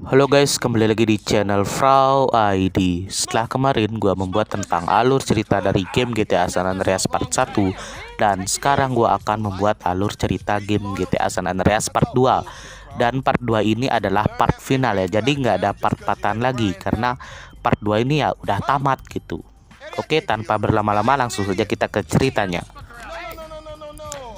Halo guys, kembali lagi di channel Frau ID. Setelah kemarin gua membuat tentang alur cerita dari game GTA San Andreas Part 1, dan sekarang gua akan membuat alur cerita game GTA San Andreas Part 2. Dan part 2 ini adalah part final ya. Jadi nggak ada part-partan lagi karena part 2 ini ya udah tamat gitu. Oke, tanpa berlama-lama langsung saja kita ke ceritanya.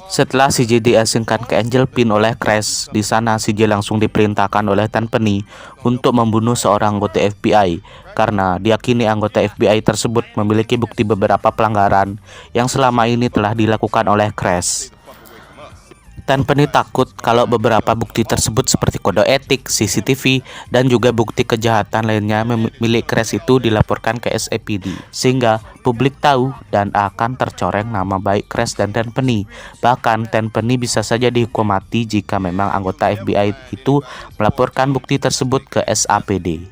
Setelah CJ diasingkan ke Angel Pin oleh Crash, di sana CJ langsung diperintahkan oleh Tenpenny untuk membunuh seorang anggota FBI karena diyakini anggota FBI tersebut memiliki bukti beberapa pelanggaran yang selama ini telah dilakukan oleh Crash. Tenpenny takut kalau beberapa bukti tersebut seperti kode etik, CCTV, dan juga bukti kejahatan lainnya milik Crash itu dilaporkan ke SAPD, sehingga publik tahu dan akan tercoreng nama baik Crash dan Tenpenny. Bahkan Tenpenny bisa saja dihukum mati jika memang anggota FBI itu melaporkan bukti tersebut ke SAPD.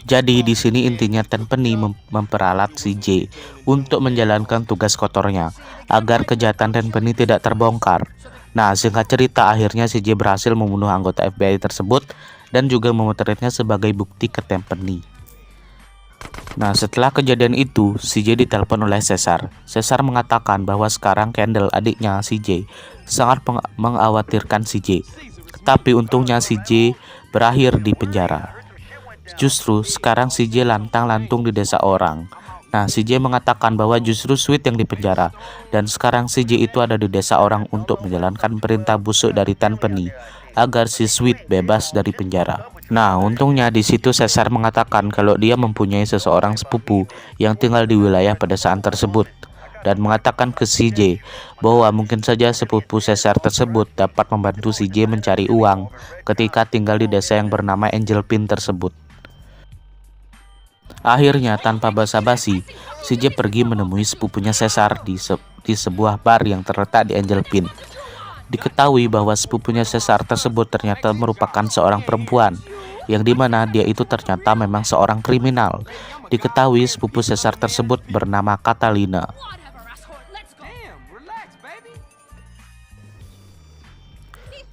Jadi di sini intinya Tenpenny memperalat CJ untuk menjalankan tugas kotornya agar kejahatan Tenpenny tidak terbongkar. Nah, singkat cerita akhirnya CJ berhasil membunuh anggota FBI tersebut dan juga memutarnya sebagai bukti ke Tenpenny. Nah, setelah kejadian itu, CJ ditelepon oleh Caesar. Caesar mengatakan bahwa sekarang Kendall, adiknya CJ, sangat mengkhawatirkan CJ. Tapi untungnya CJ berakhir di penjara. Justru sekarang CJ lantang-lantung di desa orang. Nah, CJ mengatakan bahwa justru Sweet yang dipenjara, dan sekarang CJ itu ada di desa orang untuk menjalankan perintah busuk dari Tenpenny agar si Sweet bebas dari penjara. Nah, untungnya di situ Caesar mengatakan kalau dia mempunyai seseorang sepupu yang tinggal di wilayah pedesaan tersebut, dan mengatakan ke CJ bahwa mungkin saja sepupu Caesar tersebut dapat membantu CJ mencari uang ketika tinggal di desa yang bernama Angel Pin tersebut. Akhirnya tanpa basa-basi, CJ pergi menemui sepupunya Caesar di sebuah bar yang terletak di Angel Pin. Diketahui bahwa sepupunya Caesar tersebut ternyata merupakan seorang perempuan, yang dimana dia itu ternyata memang seorang kriminal. Diketahui sepupu Caesar tersebut bernama Catalina.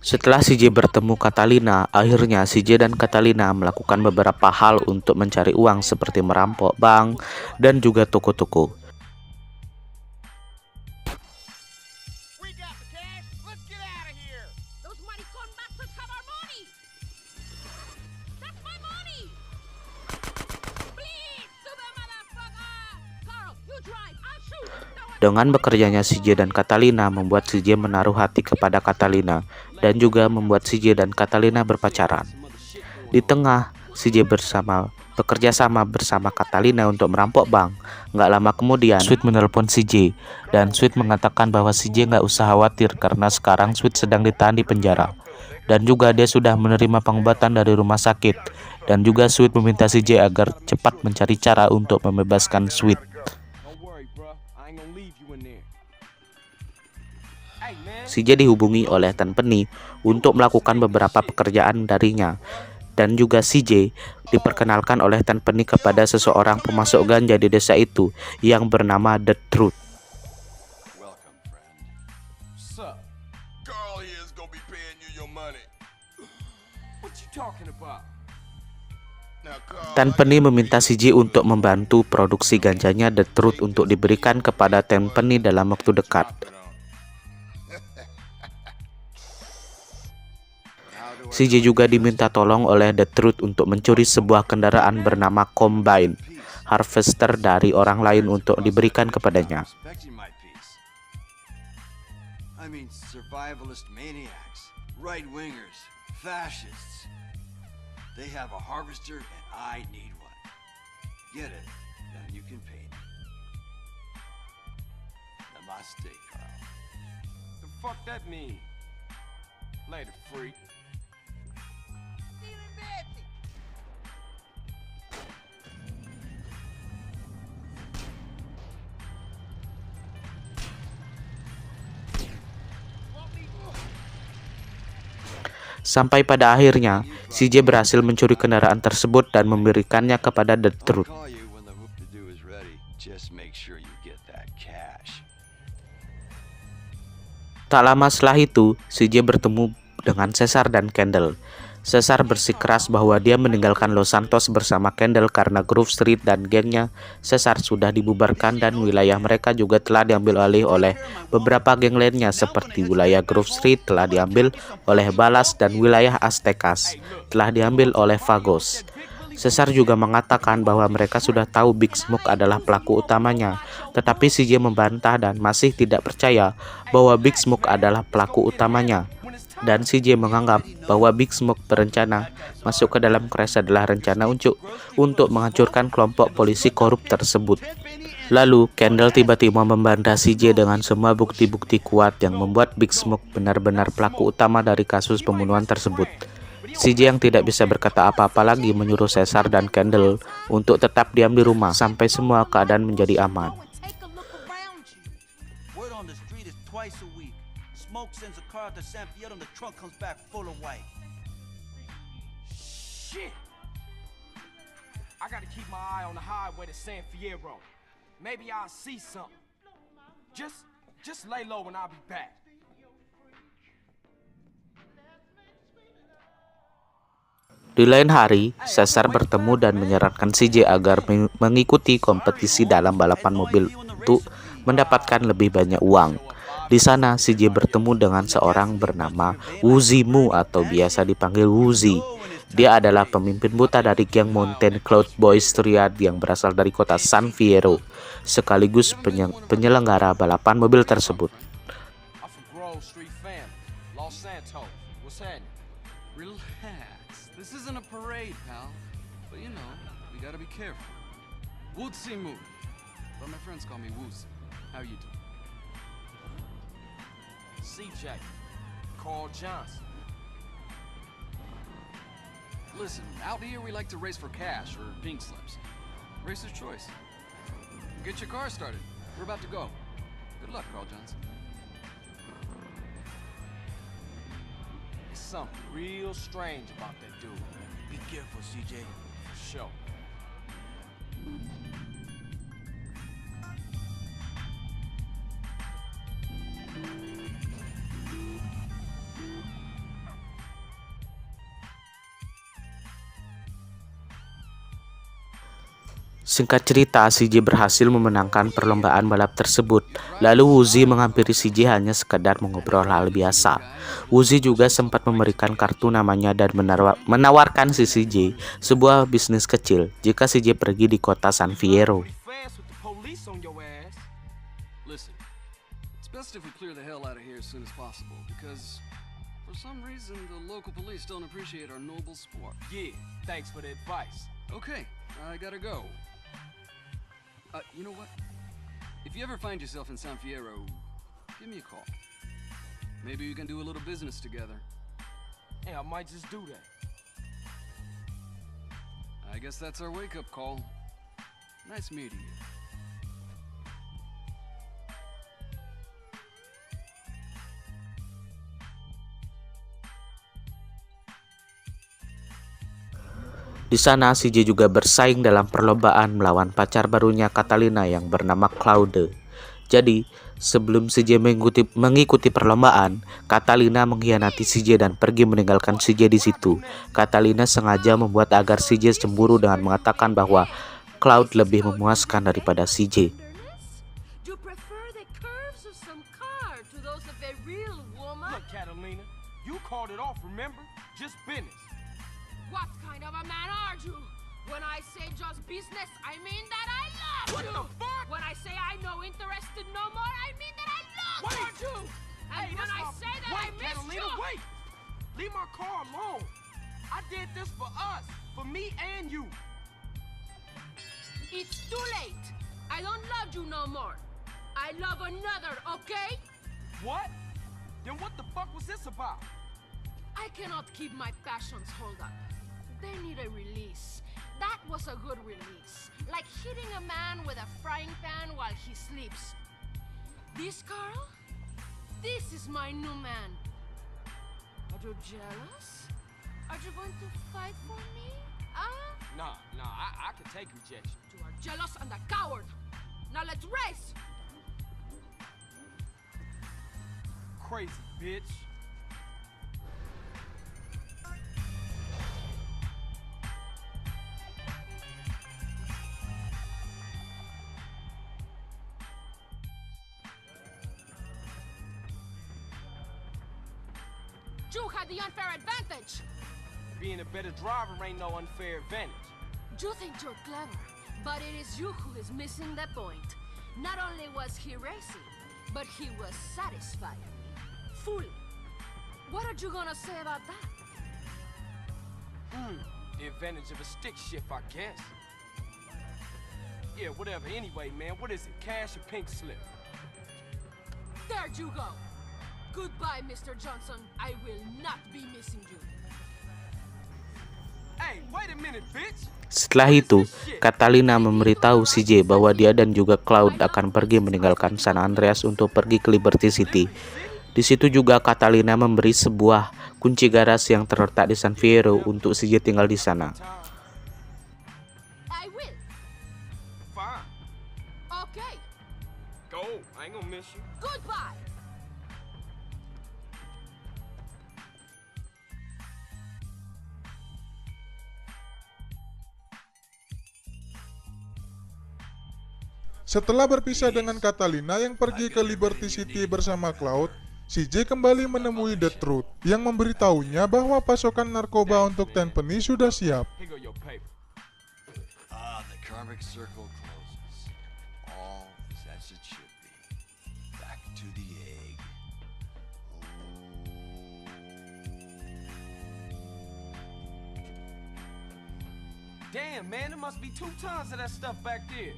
Setelah CJ bertemu Catalina, akhirnya CJ dan Catalina melakukan beberapa hal untuk mencari uang seperti merampok bank dan juga toko-toko. Dengan bekerjanya CJ dan Catalina membuat CJ menaruh hati kepada Catalina dan juga membuat CJ dan Catalina berpacaran. Di tengah CJ bekerja sama bersama Catalina untuk merampok bank. Nggak lama kemudian Sweet menelpon CJ dan Sweet mengatakan bahwa CJ nggak usah khawatir karena sekarang Sweet sedang ditahan di penjara. Dan juga dia sudah menerima pengobatan dari rumah sakit. Dan juga Sweet meminta CJ agar cepat mencari cara untuk membebaskan Sweet. CJ dihubungi oleh Tenpenny untuk melakukan beberapa pekerjaan darinya, dan juga CJ diperkenalkan oleh Tenpenny kepada seseorang pemasok ganja di desa itu yang bernama The Truth. Tenpenny meminta CJ untuk membantu produksi ganjanya The Truth untuk diberikan kepada Tenpenny dalam waktu dekat. CJ juga diminta tolong oleh The Truth untuk mencuri sebuah kendaraan bernama Combine Harvester dari orang lain untuk diberikan kepadanya. Sampai pada akhirnya, CJ berhasil mencuri kendaraan tersebut dan memberikannya kepada The Truth. Tak lama setelah itu, CJ bertemu dengan Caesar dan Kendall. Cesar bersikeras bahwa dia meninggalkan Los Santos bersama Kendall karena Grove Street dan gengnya Cesar sudah dibubarkan dan wilayah mereka juga telah diambil alih oleh beberapa geng lainnya seperti wilayah Grove Street telah diambil oleh Balas dan wilayah Aztecas telah diambil oleh Vagos. Cesar juga mengatakan bahwa mereka sudah tahu Big Smoke adalah pelaku utamanya, tetapi CJ membantah dan masih tidak percaya bahwa Big Smoke adalah pelaku utamanya. Dan CJ menganggap bahwa Big Smoke berencana masuk ke dalam crash adalah rencana untuk menghancurkan kelompok polisi korup tersebut. Lalu, Kendall tiba-tiba membantah CJ dengan semua bukti-bukti kuat yang membuat Big Smoke benar-benar pelaku utama dari kasus pembunuhan tersebut. CJ yang tidak bisa berkata apa-apa lagi menyuruh Cesar dan Kendall untuk tetap diam di rumah sampai semua keadaan menjadi aman. Smoke sends a car to San Fierro and the trunk comes back full of white. Shit! I gotta keep my eye on the highway to San Fierro. Maybe I'll see something. Just lay low and I'll be back. Di lain hari, Cesar bertemu dan menyarankan CJ agar mengikuti kompetisi dalam balapan mobil untuk mendapatkan lebih banyak uang. Di sana, CJ bertemu dengan seorang bernama Woozy Moo atau biasa dipanggil Woozy. Dia adalah pemimpin buta dari geng Mountain Cloud Boys Triad yang berasal dari kota San Fierro, sekaligus penyelenggara balapan mobil tersebut. CJ, Carl Johnson. Listen, out here we like to race for cash or pink slips. Racer's choice. Get your car started. We're about to go. Good luck, Carl Johnson. There's something real strange about that dude. Be careful, CJ. For sure. Singkat cerita, CJ berhasil memenangkan perlombaan balap tersebut. Lalu Woozy menghampiri CJ hanya sekadar mengobrol hal biasa. Woozy juga sempat memberikan kartu namanya dan menawarkan si CJ sebuah bisnis kecil jika CJ pergi di kota San Fierro. Listen, it's best if we clear the hell out of here as soon as possible because for some reason the local police don't appreciate our noble sport. Yeah, thanks for the advice. Okay, I gotta go. You know what? If you ever find yourself in San Fierro, give me a call. Maybe we can do a little business together. Hey, I might just do that. I guess that's our wake-up call. Nice meeting you. Di sana, CJ juga bersaing dalam perlombaan melawan pacar barunya Catalina yang bernama Claude. Jadi, sebelum CJ mengikuti perlombaan, Catalina mengkhianati CJ dan pergi meninggalkan CJ di situ. Catalina sengaja membuat agar CJ cemburu dengan mengatakan bahwa Claude lebih memuaskan daripada CJ. Look, Catalina, you called it off, remember? Just business. What kind of a man are you? When I say just business, I mean that I love What you. the fuck? When I say I no interested no more, I mean that I love Wait. you. And when I say that I miss Catalina, you, wait! Leave my car alone. I did this for us, for me and you. it's too late. I don't love you no more. I love another, okay? What? Then what the fuck was this about? I cannot keep my passions hold up. They need a release. That was a good release. Like hitting a man with a frying pan while he sleeps. This, Carl? This is my new man. Are you jealous? Are you going to fight for me? Nah, I can take rejection. You are jealous and a coward. Now let's race! Crazy bitch. You had the unfair advantage. Being a better driver ain't no unfair advantage. You think you're clever, but it is you who is missing the point. Not only was he racing, but he was satisfied. Fool. What are you gonna say about that? The advantage of a stick shift, I guess. Yeah, whatever. Anyway, man, what is it? Cash or pink slip? There you go. Goodbye, Mr. Johnson. I will not be missing you. Hey, wait a minute, bitch! Setelah itu, Catalina memberitahu CJ bahwa dia dan juga Cloud akan pergi meninggalkan San Andreas untuk pergi ke Liberty City. Di situ juga Catalina memberi sebuah kunci garasi yang terletak di San Fierro untuk CJ tinggal di sana. I will. Fine. Okay. Go. I ain't gonna miss you. Goodbye. Setelah berpisah dengan Catalina yang pergi ke Liberty City bersama Cloud, CJ kembali menemui The Truth yang memberitahunya bahwa pasokan narkoba untuk Tenpenny sudah siap. Here go your paper. The karmic circle closes. All is as it should be. Back to the egg. Damn, man, there must be 2 tons of that stuff back there.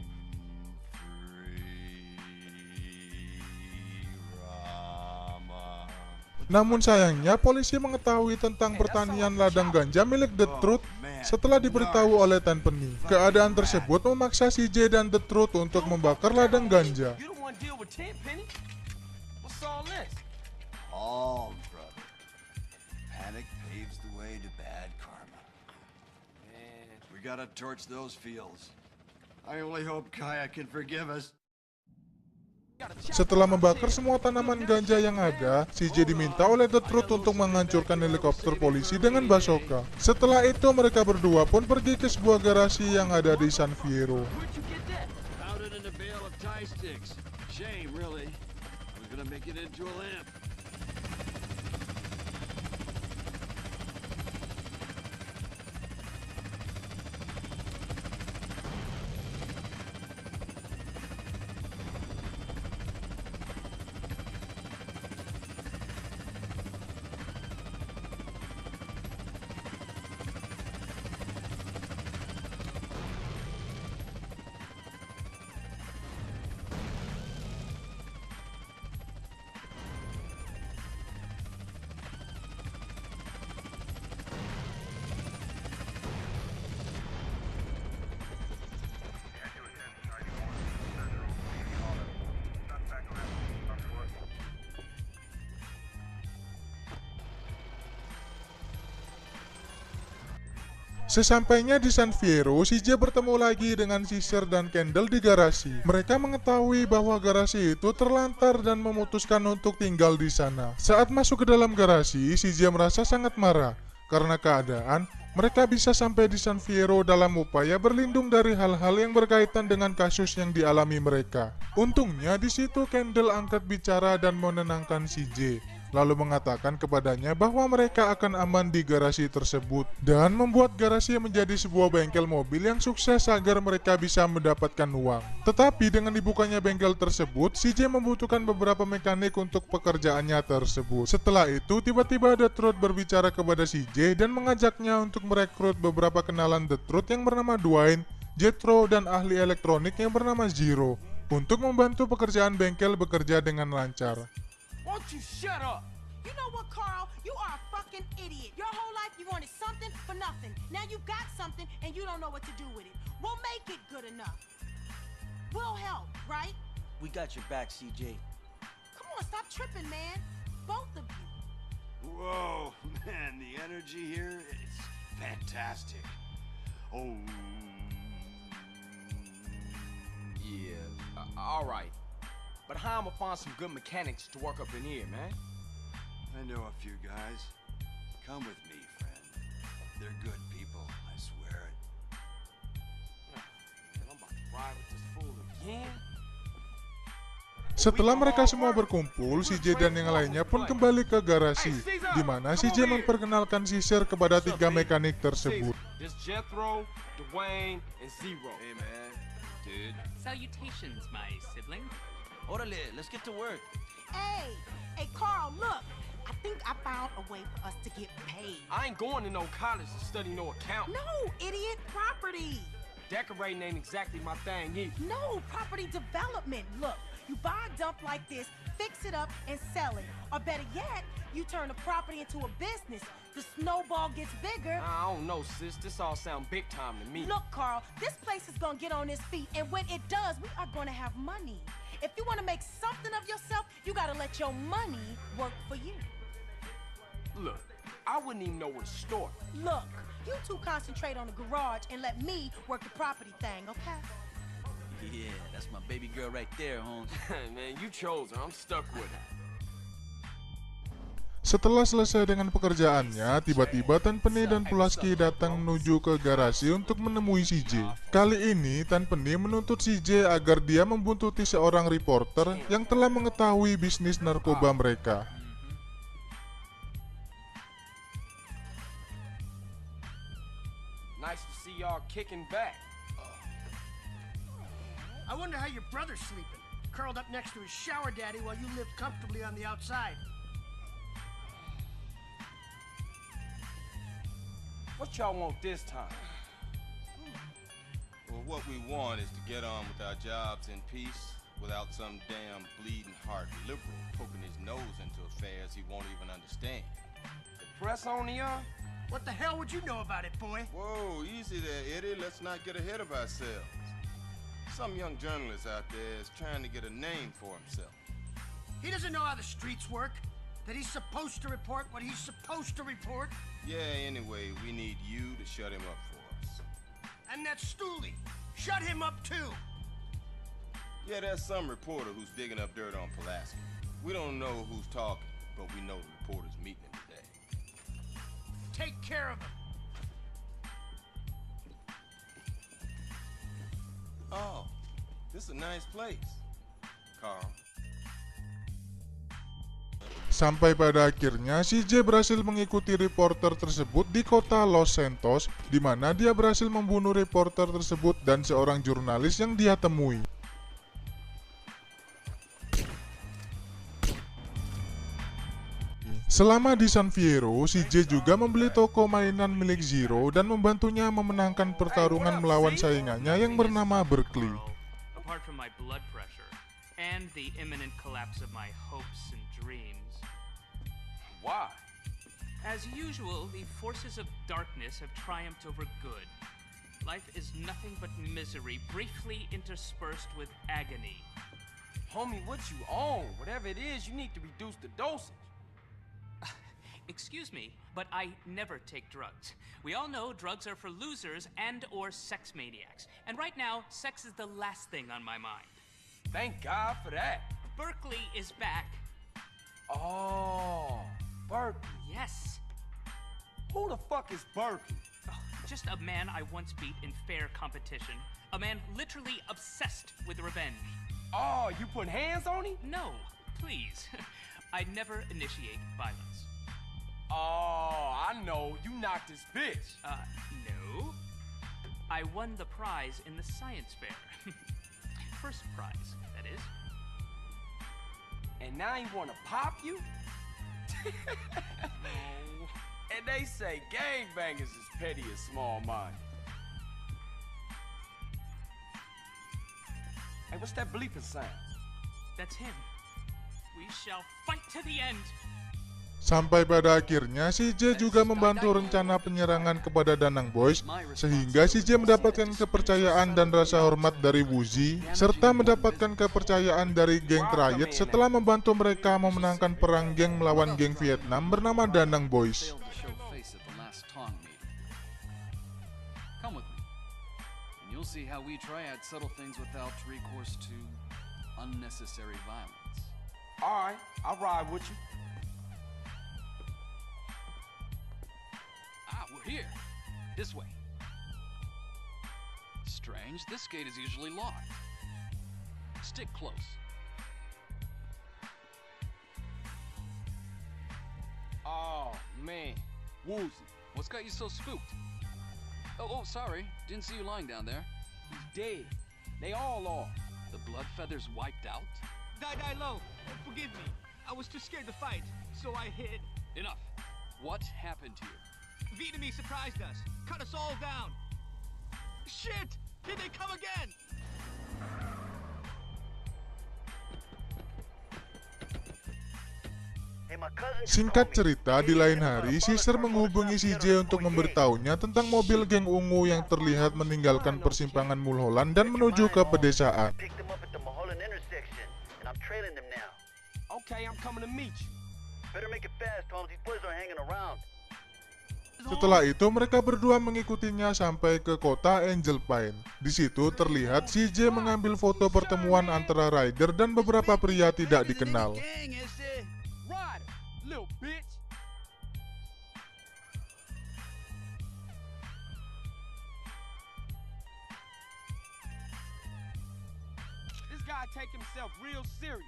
Namun sayangnya polisi mengetahui tentang pertanian ladang ganja milik The Truth setelah diberitahu oleh Tenpenny. Keadaan tersebut memaksa CJ dan The Truth untuk membakar ladang ganja. You don't want to deal with Tenpenny? What's all this? Calm, brother. Panic paves the way to bad karma. Man, We gotta torch those fields. I only hope Kaya can forgive us. Setelah membakar semua tanaman ganja yang ada, CJ diminta oleh The Truth untuk menghancurkan helikopter polisi dengan basoka. Setelah itu mereka berdua pun pergi ke sebuah garasi yang ada di San Fierro. where'd you get that? Found it in a bale of tie sticks. Shame, really. I was gonna make it into a lamp. Sesampainya di San Fierro, CJ bertemu lagi dengan Caesar dan Kendall di garasi. Mereka mengetahui bahwa garasi itu terlantar dan memutuskan untuk tinggal di sana. Saat masuk ke dalam garasi, CJ merasa sangat marah karena keadaan mereka bisa sampai di San Fierro dalam upaya berlindung dari hal-hal yang berkaitan dengan kasus yang dialami mereka. Untungnya di situ Kendall angkat bicara dan menenangkan CJ. Lalu mengatakan kepadanya bahwa mereka akan aman di garasi tersebut dan membuat garasi menjadi sebuah bengkel mobil yang sukses agar mereka bisa mendapatkan uang. Tetapi dengan dibukanya bengkel tersebut, CJ membutuhkan beberapa mekanik untuk pekerjaannya tersebut. Setelah itu, tiba-tiba The Truth berbicara kepada CJ dan mengajaknya untuk merekrut beberapa kenalan The Truth yang bernama Dwayne, Jethro, dan ahli elektronik yang bernama Zero untuk membantu pekerjaan bengkel bekerja dengan lancar. Won't you shut up? You know what, Carl? You are a fucking idiot. Your whole life you wanted something for nothing. Now you got something and you don't know what to do with it. We'll make it good enough. We'll help, right? We got your back, CJ. Come on, stop tripping, man. Both of you. Whoa, man, the energy here is fantastic. Oh. Yeah, all right. But how I'ma find some good mechanics to work up in here, man? I know a few guys. Come with me, friend. They're good people, I swear it. Man, I'm about to ride with this fool again. Setelah mereka semua berkumpul, CJ dan yang lainnya pun kembali ke garasi, di mana CJ memperkenalkan Caesar kepada 3 mekanik tersebut. This Jethro, Dwayne, and Zero. Hey, man. Dude. Salutations, my sibling. Orderly, let's get to work. Hey, Carl, look. I think I found a way for us to get paid. I ain't going to no college to study no account. No, idiot, property. Decorating ain't exactly my thing either. No, property development. Look, you buy a dump like this, fix it up, and sell it. Or better yet, you turn the property into a business. The snowball gets bigger. I don't know, sis. This all sound big time to me. Look, Carl, this place is gonna get on its feet, and when it does, we are gonna have money. If you wanna make something of yourself, you gotta let your money work for you. Look, I wouldn't even know where to start. Look, you two concentrate on the garage and let me work the property thing, okay? Yeah, that's my baby girl right there, Holmes. Man, you chose her. I'm stuck with her. Setelah selesai dengan pekerjaannya, tiba-tiba Tenpenny dan Pulaski datang menuju ke garasi untuk menemui CJ. Kali ini, Tenpenny menuntut CJ agar dia membuntuti seorang reporter yang telah mengetahui bisnis narkoba mereka. Nice to see y'all kicking back. I wonder how your brother's sleeping, curled up next to his shower daddy while you live comfortably on the outside. What y'all want this time? Well, what we want is to get on with our jobs in peace without some damn bleeding heart liberal poking his nose into affairs he won't even understand. The press on y'all? What the hell would you know about it, boy? Whoa, easy there, Eddie. Let's not get ahead of ourselves. Some young journalist out there is trying to get a name for himself. He doesn't know how the streets work, that he's supposed to report what he's supposed to report. Yeah, anyway, we need you to shut him up for us. And that Stooley, shut him up too. Yeah, there's some reporter who's digging up dirt on Pulaski. We don't know who's talking, but we know the reporter's meeting him today. Take care of him. Oh, this is a nice place, Carl. Sampai pada akhirnya, CJ berhasil mengikuti reporter tersebut di kota Los Santos, di mana dia berhasil membunuh reporter tersebut dan seorang jurnalis yang dia temui. Selama di San Fierro, CJ juga membeli toko mainan milik Zero dan membantunya memenangkan pertarungan melawan saingannya yang bernama Berkeley. Apart from my blood pressure and the imminent collapse of my hopes and dreams. Why? As usual, the forces of darkness have triumphed over good. Life is nothing but misery, briefly interspersed with agony. Homie, what you on? Whatever it is, you need to reduce the dosage. Excuse me, but I never take drugs. We all know drugs are for losers and or sex maniacs. And right now, sex is the last thing on my mind. Thank God for that. Berkeley is back. Oh, Berkeley. Yes. Who the fuck is Berkeley? Oh, just a man I once beat in fair competition. A man literally obsessed with revenge. Oh, you put hands on him? No, please. I never initiate violence. Oh, I know. You knocked this bitch. No. I won the prize in the science fair. First prize, that is. And now you want to pop you? No. And they say gangbangers is petty and small-minded. Hey, what's that bleeping sound? That's him. We shall fight to the end. Sampai pada akhirnya, CJ juga membantu rencana penyerangan kepada Danang Boys, sehingga CJ mendapatkan kepercayaan dan rasa hormat dari Woozie, serta mendapatkan kepercayaan dari geng Riot setelah membantu mereka memenangkan perang geng melawan geng Vietnam bernama Danang Boys. Come with me, and you'll see how we triad settle things without recourse to unnecessary violence. All right, I'll ride with you. We're here. This way. Strange, this gate is usually locked. Stick close. Oh, man. Woozy. What's got you so spooked? Oh, sorry. Didn't see you lying down there. He's dead. They all are. The blood feathers wiped out? Die low. Forgive me. I was too scared to fight, so I hid. Enough. What happened to you? Vietnamese surprised us. Cut us all down. Shit! Here they come again! Singkat cerita, di lain hari, Caesar menghubungi CJ untuk memberitahunya tentang mobil geng ungu yang terlihat meninggalkan persimpangan Mulholland dan menuju ke pedesaan. Okay, I'm coming to meet you. Setelah itu, mereka berdua mengikutinya sampai ke kota Angel Pine. Di situ terlihat CJ mengambil foto pertemuan antara Ryder dan beberapa pria tidak dikenal. Little bitch. This guy take himself real serious.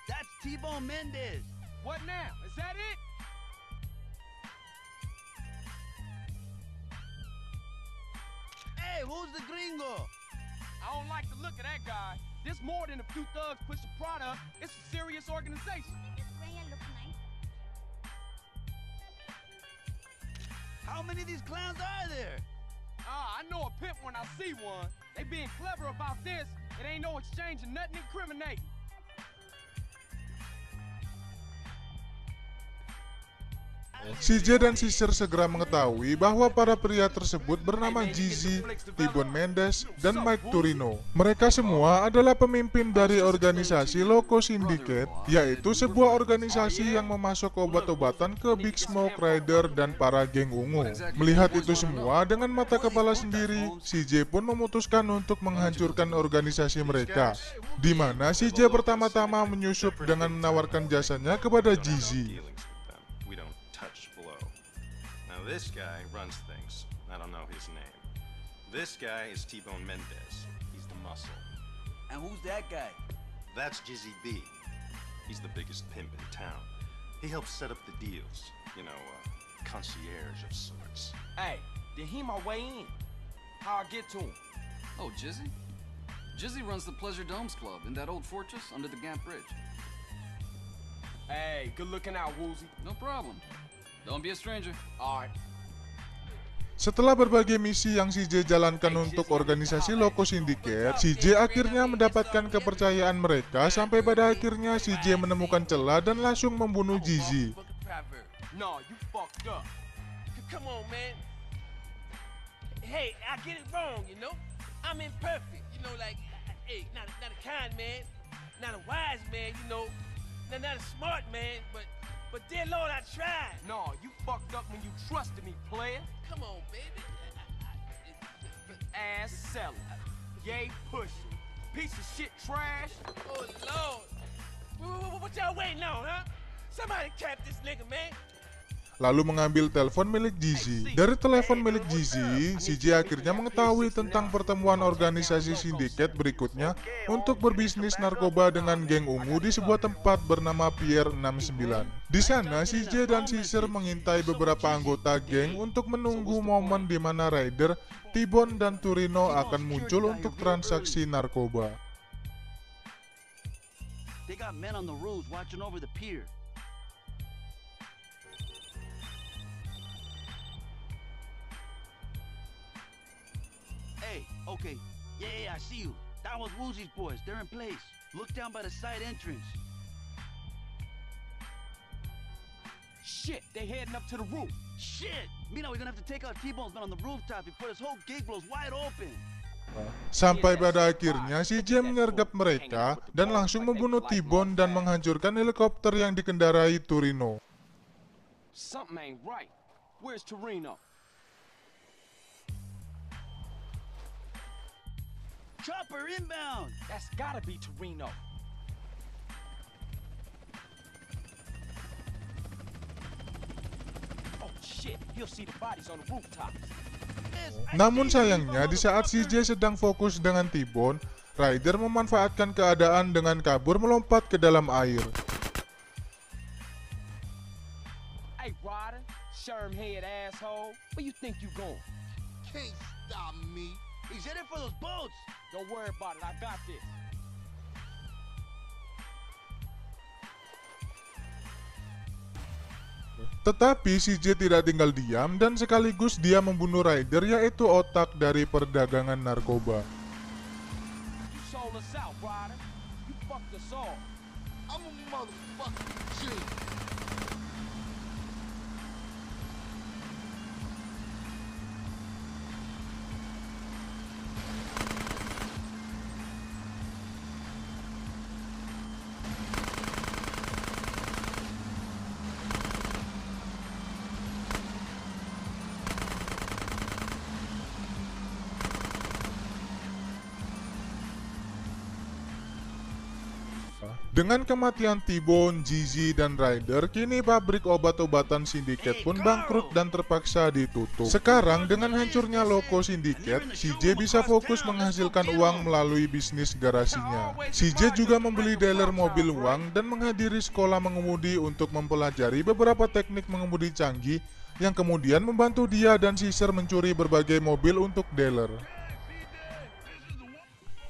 That's T-Bone Mendez. What now? Is that it? Hey, who's the gringo? I don't like the look of that guy. This more than a few thugs pushing product. It's a serious organization. How many of these clowns are there? I know a pimp when I see one. They being clever about this. It ain't no exchange of nothing incriminating. CJ dan Caesar segera mengetahui bahwa para pria tersebut bernama Jizzy, T-Bone Mendez, dan Mike Turino. Mereka semua adalah pemimpin dari organisasi Loco Syndicate, yaitu sebuah organisasi yang memasok obat-obatan ke Big Smoke, Ryder, dan para geng ungu. Melihat itu semua dengan mata kepala sendiri, CJ pun memutuskan untuk menghancurkan organisasi mereka, di mana CJ pertama-tama menyusup dengan menawarkan jasanya kepada Jizzy. This guy runs things. I don't know his name. This guy is T-Bone Mendez. He's the muscle. And who's that guy? That's Jizzy B. He's the biggest pimp in town. He helps set up the deals. You know, concierge of sorts. Hey, then he my way in. How I get to him? Oh, Jizzy? Jizzy runs the Pleasure Domes Club in that old fortress under the Gant Bridge. Hey, good looking out, Woozy. No problem. Don't be a stranger. Alright. Setelah berbagai misi yang CJ jalankan untuk organisasi Loco Syndicate, CJ akhirnya mendapatkan kepercayaan mereka sampai pada akhirnya CJ menemukan celah dan langsung membunuh Jizzy. No, you fucked up. Come on, man. Hey, I get it wrong, you know? I'm imperfect, you know, like, hey, not a kind man, not a wise man, you know, not a smart man, but dear Lord, I tried. No, you fucked up when you trusted me, player. Come on, baby. Ass seller. Yay pussy. Piece of shit trash. Oh, Lord. What y'all waiting on, huh? Somebody cap this nigga, man. Lalu mengambil telepon milik Jizzy. Dari telepon milik Jizzy, CJ akhirnya mengetahui tentang pertemuan organisasi sindiket berikutnya untuk berbisnis narkoba dengan geng ungu di sebuah tempat bernama Pier 69. Di sana, CJ dan Caesar mengintai beberapa anggota geng untuk menunggu momen di mana Ryder, T-Bone, dan Turino akan muncul untuk transaksi narkoba. They got men on the roofs watching over the pier. Hey, okay. Yeah, I see you. That was Woozy's boys. They're in place. Look down by the side entrance. Shit, they heading up to the roof. Shit! Meanwhile, we're gonna have to take out T-Bone's men on the rooftop before this whole gig blows wide open. Sampai pada akhirnya, CJ menyergap mereka dan langsung membunuh T-Bone dan menghancurkan helikopter yang dikendarai Turino. Something ain't right. Where's Turino? Chopper inbound! That's gotta be Torino. Oh shit, he'll see the bodies on the rooftops. Namun sayangnya, di saat CJ sedang fokus dengan T-Bone, Ryder memanfaatkan keadaan dengan kabur melompat ke dalam air. Hey Sherm head asshole. Where you think you going? Can't stop me. He's headed for those boats. Don't worry about it. I got this. Tetapi CJ tidak tinggal diam dan sekaligus dia membunuh Ryder, yaitu otak dari perdagangan narkoba. You sold us out, Ryder. You fucked us all. I'm a motherfucking G. Dengan kematian T-Bone, Gigi, dan Ryder, kini pabrik obat-obatan Syndicate pun bangkrut dan terpaksa ditutup. Sekarang dengan hancurnya logo Syndicate, CJ bisa fokus menghasilkan uang melalui bisnis garasinya. CJ juga membeli dealer mobil uang dan menghadiri sekolah mengemudi untuk mempelajari beberapa teknik mengemudi canggih yang kemudian membantu dia dan Caesar mencuri berbagai mobil untuk dealer.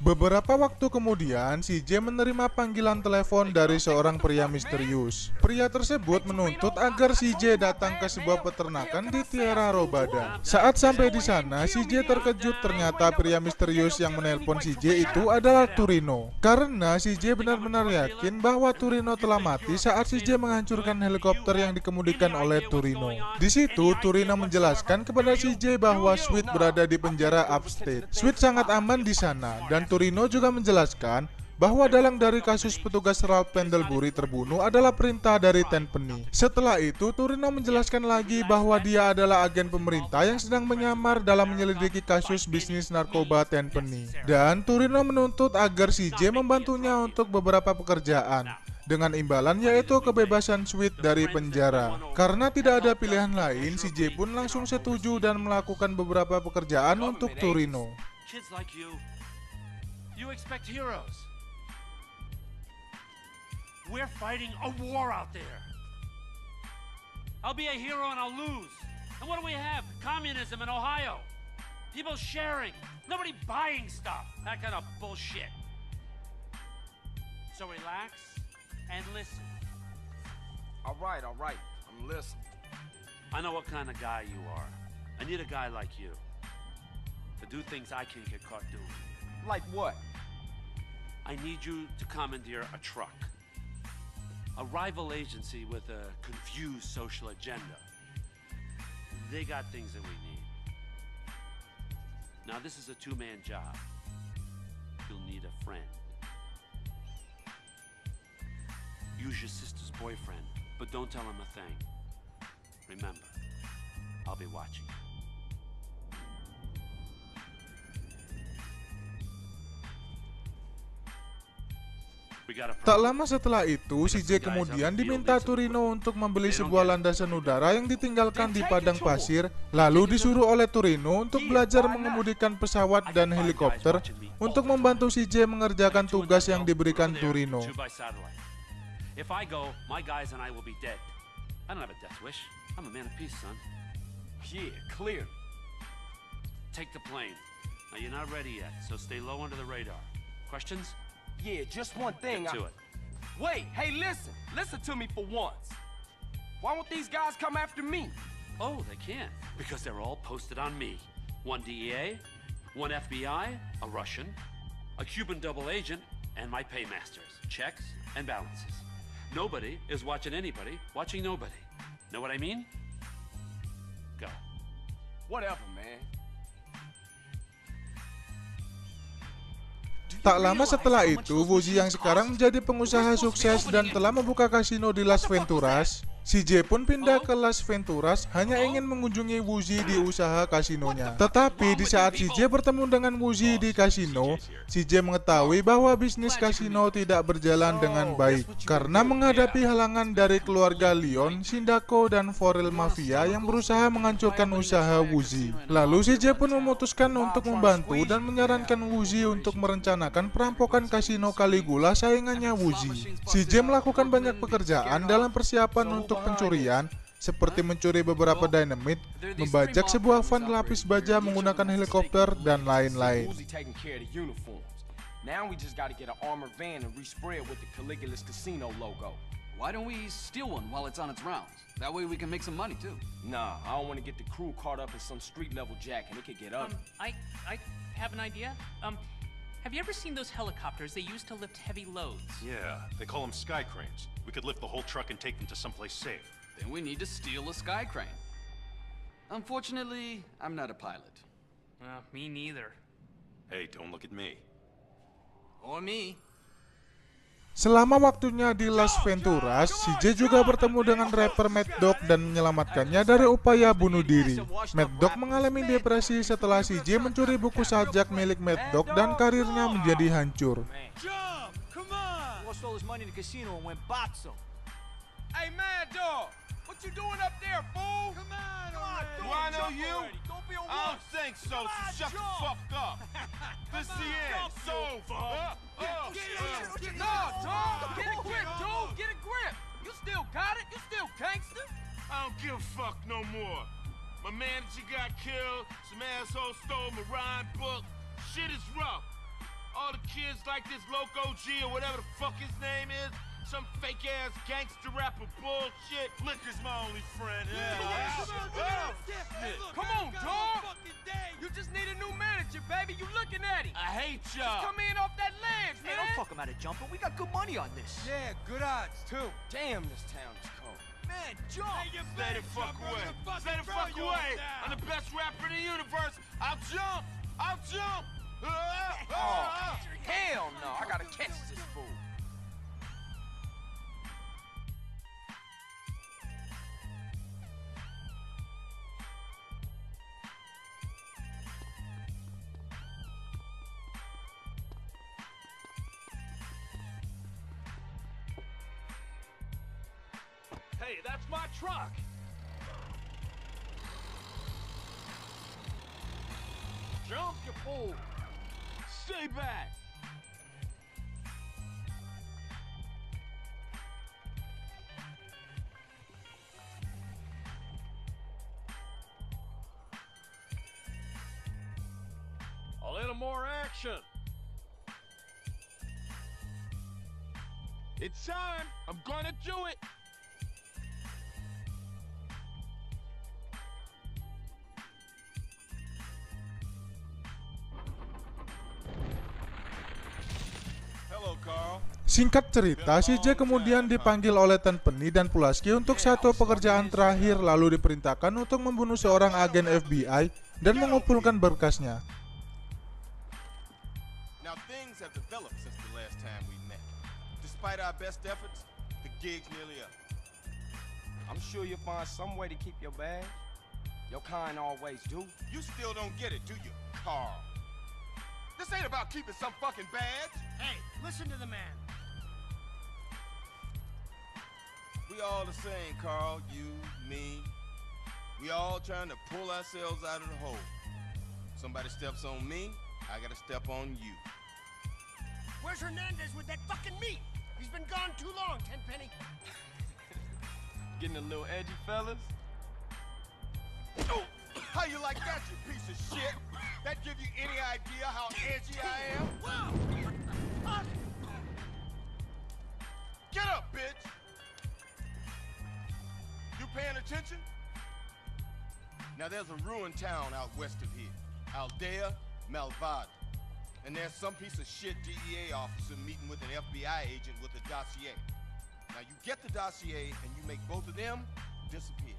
Beberapa waktu kemudian, CJ menerima panggilan telepon dari seorang pria misterius. Pria tersebut menuntut agar CJ datang ke sebuah peternakan di Tierra Robada. Saat sampai di sana, CJ terkejut ternyata pria misterius yang menelpon CJ itu adalah Torino. Karena CJ benar-benar yakin bahwa Torino telah mati saat CJ menghancurkan helikopter yang dikemudikan oleh Torino. Di situ, Torino menjelaskan kepada CJ bahwa Sweet berada di penjara upstate. Sweet sangat aman di sana, dan Torino juga menjelaskan bahwa dalang dari kasus petugas Ralph Pendlebury terbunuh adalah perintah dari Tenpenny. Setelah itu, Torino menjelaskan lagi bahwa dia adalah agen pemerintah yang sedang menyamar dalam menyelidiki kasus bisnis narkoba Tenpenny. Dan Torino menuntut agar CJ membantunya untuk beberapa pekerjaan, dengan imbalan yaitu kebebasan Sweet dari penjara. Karena tidak ada pilihan lain, CJ pun langsung setuju dan melakukan beberapa pekerjaan untuk Torino. Kids like you expect heroes. We're fighting a war out there. I'll be a hero and I'll lose. And what do we have? Communism in Ohio. People sharing. Nobody buying stuff. That kind of bullshit. So relax and listen. All right. I'm listening. I know what kind of guy you are. I need a guy like you to do things I can't get caught doing. Like what? I need you to commandeer a truck. A rival agency with a confused social agenda. They got things that we need. Now this is a two-man job. You'll need a friend. Use your sister's boyfriend, but don't tell him a thing. Remember, I'll be watching. Tak lama setelah itu, CJ kemudian diminta Torino untuk membeli sebuah landasan udara yang ditinggalkan di padang pasir, lalu disuruh oleh Torino untuk belajar mengemudikan pesawat dan helikopter untuk membantu CJ mengerjakan tugas yang diberikan Torino. If I go, my guys and I will be dead. I don't have a death wish. I'm a man of peace, son. Yeah, clear. Take the plane. Now you're not ready yet, so stay low under the radar. Questions? Yeah, just one thing. Get to it. Wait, hey, listen to me for once. Why won't these guys come after me? Oh, they can't, because they're all posted on me. One DEA, one FBI, a Russian, a Cuban double agent, and my paymasters. Checks and balances. Nobody is watching anybody, watching nobody. Know what I mean? Go. Whatever, man. Tak lama setelah itu, Woozie yang sekarang menjadi pengusaha sukses dan telah membuka kasino di Las Venturas, CJ pun pindah ke Las Venturas hanya ingin mengunjungi Woozie di usaha kasinonya. Tetapi di saat CJ bertemu dengan Woozie di kasino, CJ mengetahui bahwa bisnis kasino tidak berjalan dengan baik karena menghadapi halangan dari keluarga Leon, Sindako, dan Forel Mafia yang berusaha menghancurkan usaha Woozie. Lalu CJ pun memutuskan untuk membantu dan menyarankan Woozie untuk merencanakan perampokan kasino Caligula saingannya Woozie. CJ melakukan banyak pekerjaan dalam persiapan untuk pencurian seperti mencuri beberapa dynamite, membajak sebuah van lapis baja menggunakan helikopter, dan lain-lain. Uzi taking care of the uniforms. Now we just gotta get an armored van and respray it with the Caligula's Casino logo. Why don't we steal one while it's on its rounds? That way we can make some money too. Nah, I don't want to get the crew caught up in some street level jack and it could get ugly. I have an idea. Have you ever seen those helicopters they use to lift heavy loads? Yeah, they call them sky cranes. We could lift the whole truck and take them to someplace safe. Then we need to steal a sky crane. Unfortunately, I'm not a pilot. Me neither. Hey, don't look at me. Or me. Selama waktunya di Las Venturas, CJ juga bertemu dengan rapper Mad Dog dan menyelamatkannya dari upaya bunuh diri. Mad Dog mengalami depresi setelah CJ mencuri buku sajak milik Mad Dog dan karirnya menjadi hancur. Jump! Come on! Lost all his money in the casino and went boxing. Hey, Mad Dog! What you doing up there, fool? Come on, Do I know you? Don't be a I don't think so, so shut the fuck up. This the end. So, No, dog! Get a grip, dude! Get a grip! You still got it? You still gangster? I don't give a fuck no more. My manager got killed, some asshole stole my rhyme book. Shit is rough. All the kids like this Loco G or whatever the fuck his name is, some fake ass gangster rapper bullshit. Liquor's my only friend. Come on, dog! You just need a new manager, baby. You looking at him. I hate Just y'all. come in off that ledge, Hey, man. don't fuck him out of jumping. We got good money on this. Yeah, good odds, too. Damn, this town is cold. Man, jump! Stay the fuck away. Stay the fuck away. I'm the best rapper in the universe. I'll jump. I'll jump. Oh, hell no. I gotta catch this fool. Hey, that's my truck! Jump, you fool! Stay back! A little more action! It's time. I'm gonna do it. Hello, Carl. Singkat cerita, CJ kemudian dipanggil oleh Tenpenny dan Pulaski untuk satu pekerjaan terakhir, lalu diperintahkan untuk membunuh seorang agen FBI dan mengumpulkan berkasnya. Now things have developed since the last time we met. Despite our best efforts, the gig's nearly up. I'm sure you'll find some way to keep your badge. Your kind always do. You still don't get it, do you, Carl? This ain't about keeping some fucking badge. Hey, listen to the man. We all the same, Carl. You, me. We all trying to pull ourselves out of the hole. Somebody steps on me, I gotta step on you. Where's Hernandez with that fucking meat? He's been gone too long, Tenpenny. Getting a little edgy, fellas? Oh, how you like that, you piece of shit? That give you any idea how edgy I am? Get up, bitch! You paying attention? Now there's a ruined town out west of here, Aldea Malvada. And there's some piece of shit DEA officer meeting with an FBI agent with a dossier. Now you get the dossier and you make both of them disappear.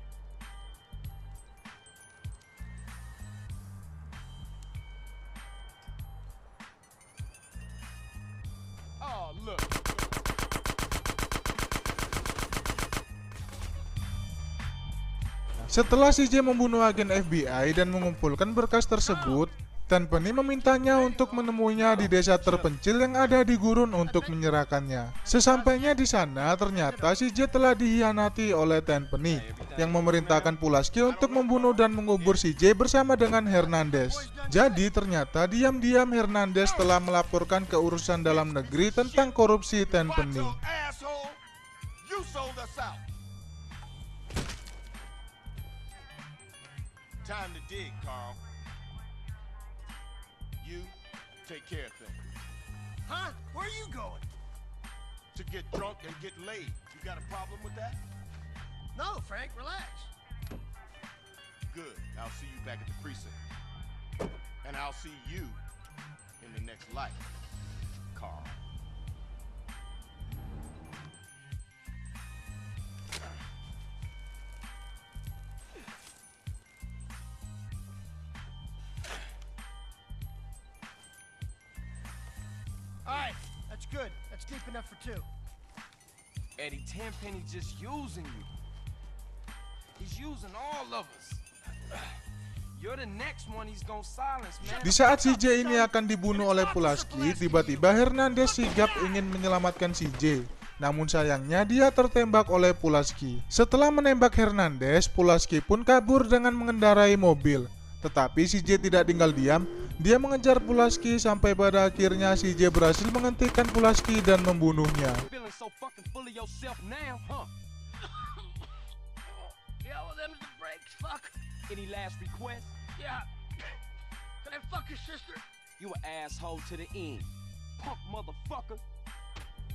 Oh, look. Setelah CJ membunuh agen FBI dan mengumpulkan berkas tersebut, Tenpenny memintanya untuk menemuinya di desa terpencil yang ada di gurun untuk menyerahkannya. Sesampainya di sana, ternyata CJ telah dihianati oleh Tenpenny yang memerintahkan Pulaski untuk membunuh dan mengubur CJ bersama dengan Hernandez. Jadi ternyata diam-diam Hernandez telah melaporkan ke urusan dalam negeri tentang korupsi Tenpenny. Time to dig, Carl. You take care of things. Huh? Where are you going? To get drunk and get laid. You got a problem with that? No, Frank, relax. Good. I'll see you back at the precinct. And I'll see you in the next life, Carl. Alright, that's good. That's deep enough for two. Eddie Tenpenny just using you. He's using all of us. You're the next one he's gonna silence, man. Di saat CJ ini akan dibunuh oleh Pulaski, tiba-tiba Hernandez sigap ingin menyelamatkan CJ. Namun sayangnya dia tertembak oleh Pulaski. Setelah menembak Hernandez, Pulaski pun kabur dengan mengendarai mobil. Tetapi CJ tidak tinggal diam, dia mengejar Pulaski sampai pada akhirnya CJ berhasil menghentikan Pulaski dan membunuhnya. Feeling so fucking full of yourself now, huh? Yeah, well, them's the breaks, fuck. Any last request? Yeah. Can I fuck your sister? You an asshole to the end, punk motherfucker.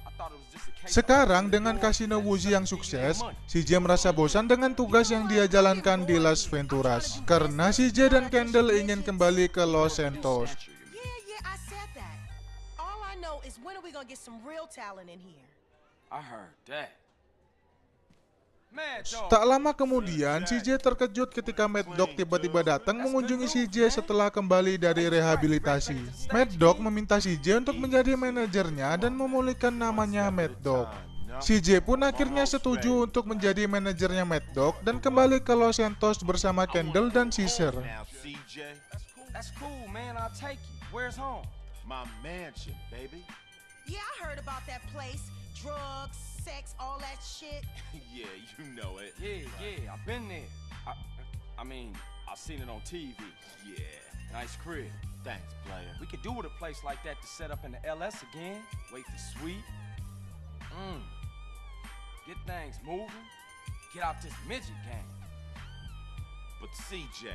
I thought it was just a case. Sekarang dengan kasino Woozy yang sukses, CJ merasa bosan dengan tugas yang dia jalankan di Las Venturas. Karena CJ dan Kendall ingin kembali ke Los Santos. Yeah, I said that. All I know is when are we gonna get some real talent in here? I heard that. Tak lama kemudian, CJ terkejut ketika Mad Dog tiba-tiba datang mengunjungi CJ setelah kembali dari rehabilitasi. Mad Dog meminta CJ untuk menjadi manajernya dan memulihkan namanya Mad Dog. CJ pun akhirnya setuju untuk menjadi manajernya Mad Dog dan kembali ke Los Santos bersama Kendall dan Caesar. That's cool, man. I'll take you. Where's home? My mansion, baby. Yeah, I heard about that place. Drugs, sex, all that shit. Yeah, you know it. Yeah, I've been there. I mean, I've seen it on TV. Yeah. Nice crib. Thanks, player. We could do with a place like that to set up in the LS again. Wait for Sweet. Get things moving. Get out this midget game. But CJ,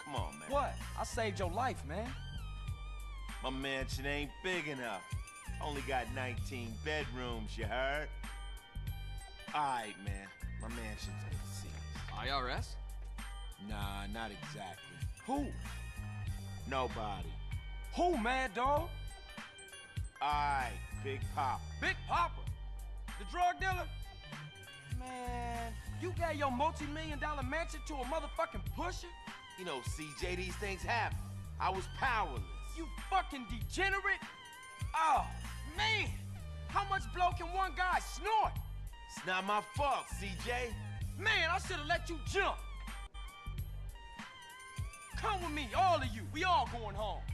come on, man. What? I saved your life, man. My mansion ain't big enough. Only got 19 bedrooms, you heard? Alright, man. My mansion's overseas. IRS? Nah, not exactly. Who? Nobody. Who, Mad Dog? Alright, Big Pop. Big Papa? The drug dealer? Man, you gave your multi-million-dollar mansion to a motherfucking pusher? You know, CJ, these things happen. I was powerless. You fucking degenerate? Oh, man! How much blow can one guy snort? It's not my fault, CJ. Man, I should have let you jump. Come with me, all of you. We all going home.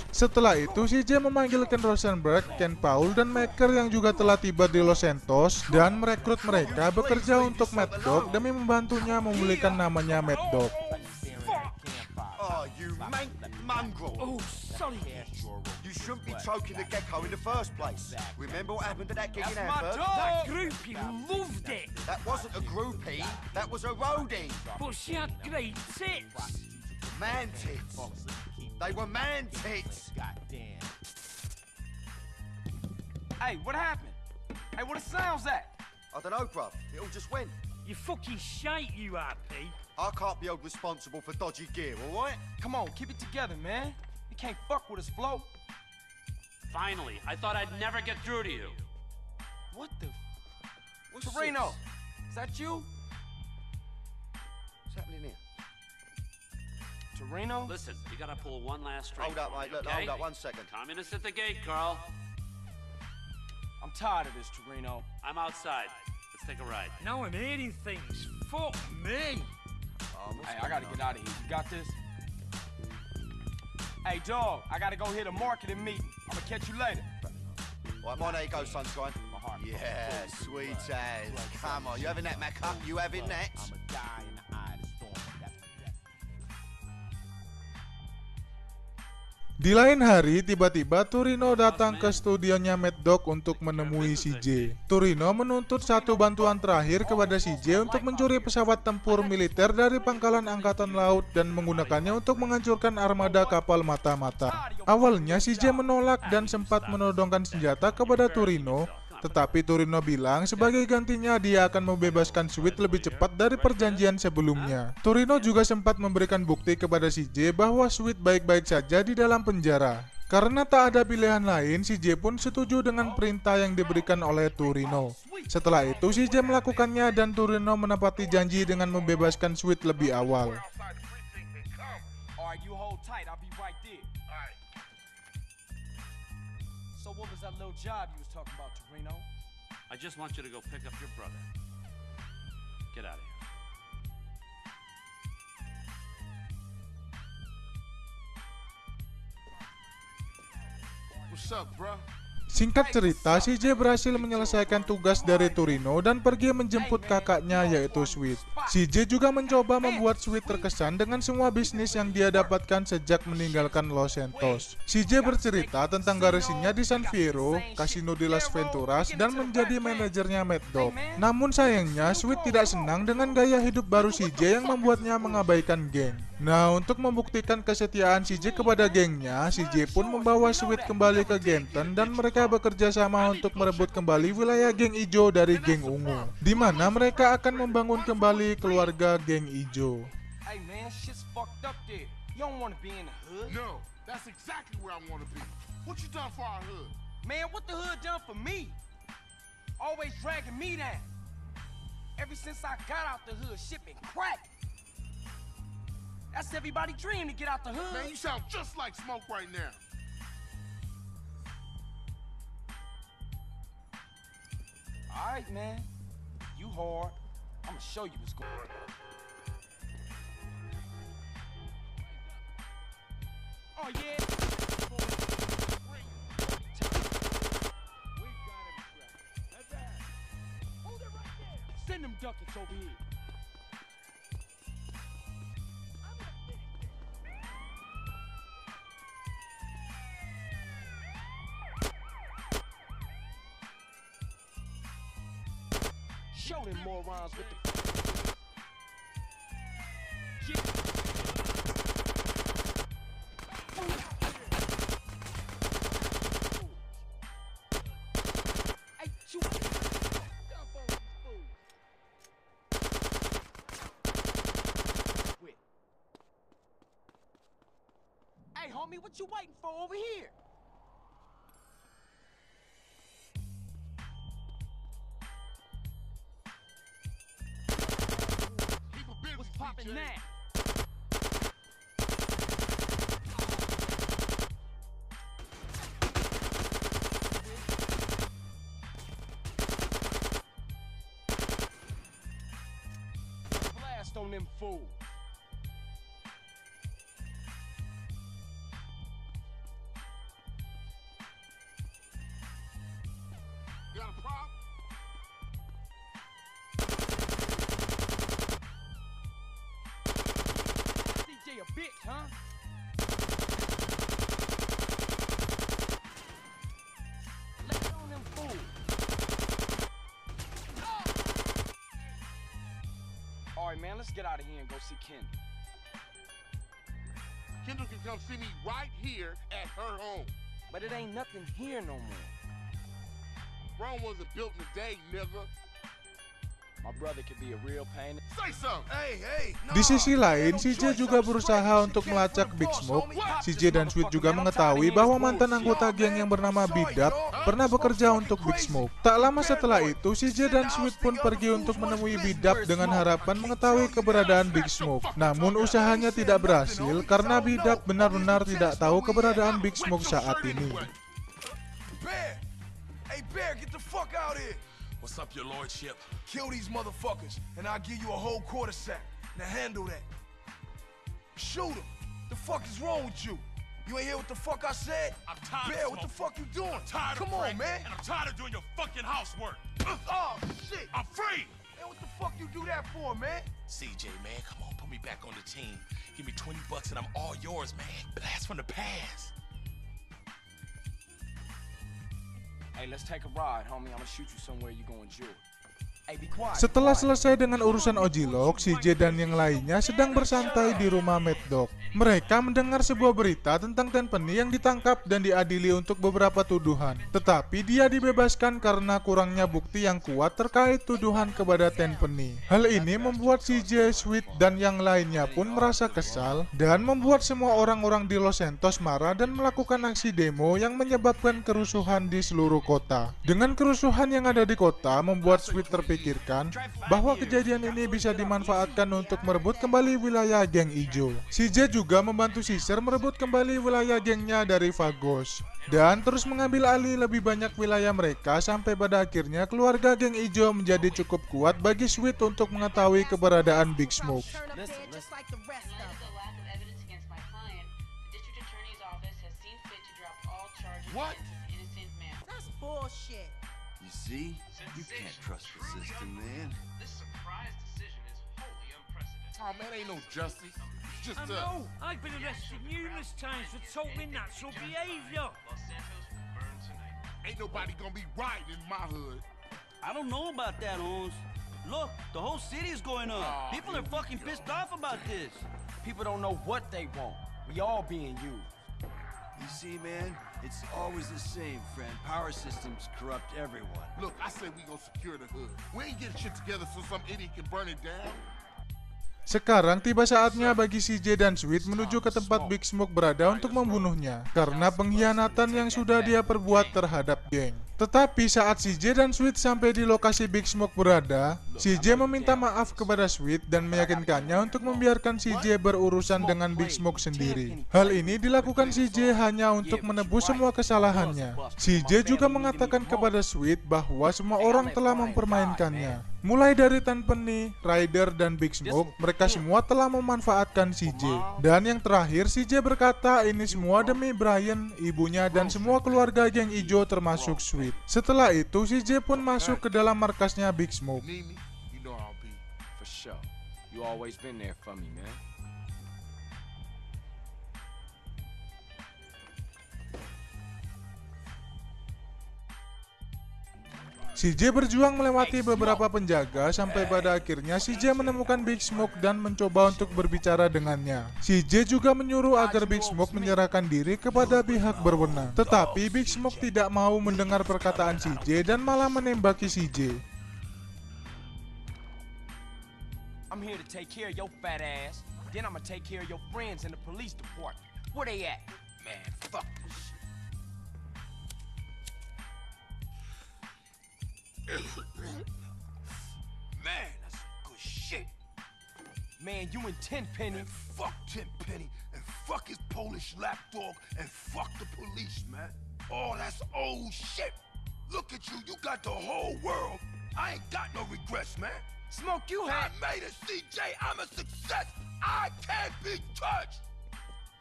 Setelah itu, CJ memanggil Ken Rosenberg, Ken Paul, dan Maker yang juga telah tiba di Los Santos dan merekrut mereka bekerja untuk Mad Dog demi membantunya memulihkan namanya Mad Dog. Oh, you mongrel! Oh, sorry. You shouldn't be choking the gecko in the first place. Remember what happened to that gig in That's my Hamburg? dog. That groupie loved it. That wasn't a groupie, that was a roadie. But she had great tits. Man tits. They were man tits. Hey, what happened? Hey, what the sounds at? I don't know, bruv. It all just went. You fucking shite, you happy? I can't be held responsible for dodgy gear, alright? Come on, keep it together, man. You can't fuck with us, Flo. Finally, I thought I'd never get through to you. What the? What's Torino, this? is that you? What's happening here? Torino? Listen, you gotta pull one last string. Hold up, for me, mate. Look, okay? hold up 1 second. Communist at the gate, Carl. I'm tired of this, Torino. I'm outside. Let's take a ride. Now I'm hearing things. Fuck me. Hey, I gotta get out of here. You got this? Hey, dog, I gotta go hit a marketing meeting. I'm gonna catch you later. Right, mine, there you go, sunshine. My heart. Yeah, sweet as. Come on, you having that, Macca? You having that? Di lain hari, tiba-tiba Torino datang ke studionya Mad Dog untuk menemui CJ. Torino menuntut satu bantuan terakhir kepada CJ untuk mencuri pesawat tempur militer dari pangkalan angkatan laut dan menggunakannya untuk menghancurkan armada kapal mata-mata. Awalnya CJ menolak dan sempat menodongkan senjata kepada Torino, tetapi Torino bilang sebagai gantinya dia akan membebaskan Sweet lebih cepat dari perjanjian sebelumnya. Torino juga sempat memberikan bukti kepada CJ bahwa Sweet baik-baik saja di dalam penjara. Karena tak ada pilihan lain, CJ pun setuju dengan perintah yang diberikan oleh Torino. Setelah itu CJ melakukannya dan Torino menepati janji dengan membebaskan Sweet lebih awal. Alright, you hold tight. I'll be right there. Alright. So what was that little job you was talking about, Torino? I just want you to go pick up your brother. Get out of here. What's up, bro? Singkat cerita, CJ berhasil menyelesaikan tugas dari Torino dan pergi menjemput kakaknya yaitu Sweet. CJ juga mencoba membuat Sweet terkesan dengan semua bisnis yang dia dapatkan sejak meninggalkan Los Santos. CJ bercerita tentang garasinya di San Fierro, Casino de las Venturas, dan menjadi manajernya Mad Dog. Namun sayangnya, Sweet tidak senang dengan gaya hidup baru CJ yang membuatnya mengabaikan geng. Nah, untuk membuktikan kesetiaan CJ kepada gengnya, CJ pun membawa Sweet kembali ke Genton dan mereka bekerja sama untuk merebut kembali wilayah geng ijo dari geng ungu, di mana mereka akan membangun kembali keluarga geng ijo. Hey man, shit's fucked up there. You don't want to be in the hood. No, that's exactly where I want to be. What you done for our hood? Man, what the hood done for me? Always dragging me down. Ever since I got out the hood, shit been crack. That's everybody's dream to get out the hood. Man, you sound just like Smoke right now. Alright, man. You hard. I'ma show you what's going on. Oh, yeah. Send them ducats over here. Show them morons with the... Hey, shoot. Hey, homie, what you waiting for over here? What's poppin' now? Blast on them fools. You got a problem? CJ a bitch, huh? Lay on them fools. Alright, man, let's get out of here and go see Kendall. Kendall can come see me right here at her home. But it ain't nothing here no more. Rome wasn't built in a day, nigga. My brother could be a real pain. Say something. Hey, Di sisi lain, CJ juga berusaha untuk melacak Big Smoke. CJ dan Sweet juga mengetahui bahwa mantan anggota geng yang bernama B-Dub pernah bekerja untuk Big Smoke. Tak lama setelah itu, CJ dan Sweet pun pergi untuk menemui B-Dub dengan harapan mengetahui keberadaan Big Smoke. Namun usahanya tidak berhasil karena B-Dub benar-benar tidak tahu keberadaan Big Smoke saat ini. Bear! Hey, Bear, get the fuck out here! What's up, your lordship? Kill these motherfuckers, and I'll give you a whole quarter sack. Now handle that. Shoot them. The fuck is wrong with you? You ain't hear what the fuck I said? I'm tired Bear, of what the smoking. fuck you doing? I'm tired Come of on, praying, man. And I'm tired of doing your fucking housework. Oh, shit. I'm free. Man, what the fuck you do that for, man? CJ, man, come on, put me back on the team. Give me $20 and I'm all yours, man. Blast from the past. Hey, let's take a ride, homie. I'm gonna shoot you somewhere you gonna enjoy. Hey, be quiet. Setelah selesai dengan urusan Ojilok, CJ dan yang lainnya sedang bersantai di rumah Mad Dog. Mereka mendengar sebuah berita tentang Tenpenny yang ditangkap dan diadili untuk beberapa tuduhan. Tetapi dia dibebaskan karena kurangnya bukti yang kuat terkait tuduhan kepada Tenpenny. Hal ini membuat CJ, Sweet, dan yang lainnya pun merasa kesal dan membuat semua orang-orang di Los Santos marah dan melakukan aksi demo yang menyebabkan kerusuhan di seluruh kota. Dengan kerusuhan yang ada di kota membuat Sweet terpikirkan bahwa kejadian ini bisa dimanfaatkan untuk merebut kembali wilayah geng ijo. CJ juga membantu Caesar merebut kembali wilayah gengnya dari Vagos dan terus mengambil alih lebih banyak wilayah mereka sampai pada akhirnya keluarga geng ijo menjadi cukup kuat bagi Sweet untuk mengetahui keberadaan Big Smoke. What? That's bullshit. You see? You can't trust the system, man. This surprise decision is wholly unprecedented. Oh, man, ain't no justice. It's just, I know. I've been arrested numerous times for total natural behavior. Los Santos will burn tonight. Ain't nobody gonna be right in my hood. I don't know about that, Holmes. Look, the whole city is going up. People are fucking pissed off about this. People don't know what they want. We all being used. You see, man? It's always the same, friend. Power systems corrupt everyone. Look, I say we gonna secure the hood. We ain't getting shit together so some idiot can burn it down. Sekarang tiba saatnya bagi CJ dan Sweet menuju ke tempat Big Smoke berada untuk membunuhnya karena pengkhianatan yang sudah dia perbuat terhadap geng. Tetapi saat CJ dan Sweet sampai di lokasi Big Smoke berada, CJ meminta maaf kepada Sweet dan meyakinkannya untuk membiarkan CJ berurusan dengan Big Smoke sendiri. Hal ini dilakukan CJ hanya untuk menebus semua kesalahannya. CJ juga mengatakan kepada Sweet bahwa semua orang telah mempermainkannya. Mulai dari Tenpenny, Ryder, dan Big Smoke, mereka semua telah memanfaatkan CJ. Dan yang terakhir, CJ berkata ini semua demi Brian, ibunya, dan semua keluarga geng ijo termasuk Sweet. Setelah itu, CJ pun masuk ke dalam markasnya Big Smoke. You know I'll be for sure. You always been there for me, man. CJ berjuang melewati beberapa penjaga sampai pada akhirnya CJ menemukan Big Smoke dan mencoba untuk berbicara dengannya. CJ juga menyuruh agar Big Smoke menyerahkan diri kepada pihak berwenang. Tetapi Big Smoke tidak mau mendengar perkataan CJ dan malah menembaki CJ. I'm here to take care of your fat ass. Then I'm gonna take care of your friends in the police department. Where they at? Man, fuck this shit. Man, that's some good shit. Man, you and Tenpenny. And fuck Tenpenny, and fuck his Polish lapdog, and fuck the police, man. Oh, that's old shit. Look at you, you got the whole world. I ain't got no regrets, man. Smoke, you had. I made it, CJ. I'm a success. I can't be touched.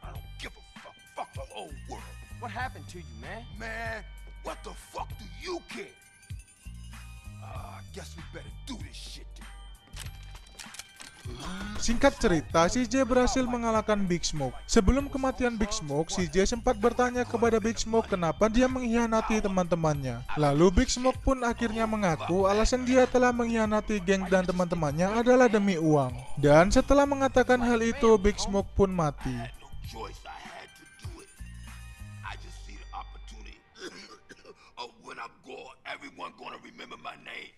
I don't give a fuck. Fuck the whole world. What happened to you, man? Man, what the fuck do you care? I guess we better do this shit. Singkat cerita, CJ berhasil mengalahkan Big Smoke. Sebelum kematian Big Smoke, CJ sempat bertanya kepada Big Smoke kenapa dia mengkhianati teman-temannya. Lalu Big Smoke pun akhirnya mengaku alasan dia telah mengkhianati geng dan teman-temannya adalah demi uang. Dan setelah mengatakan hal itu, Big Smoke pun mati. Everyone gonna remember my name.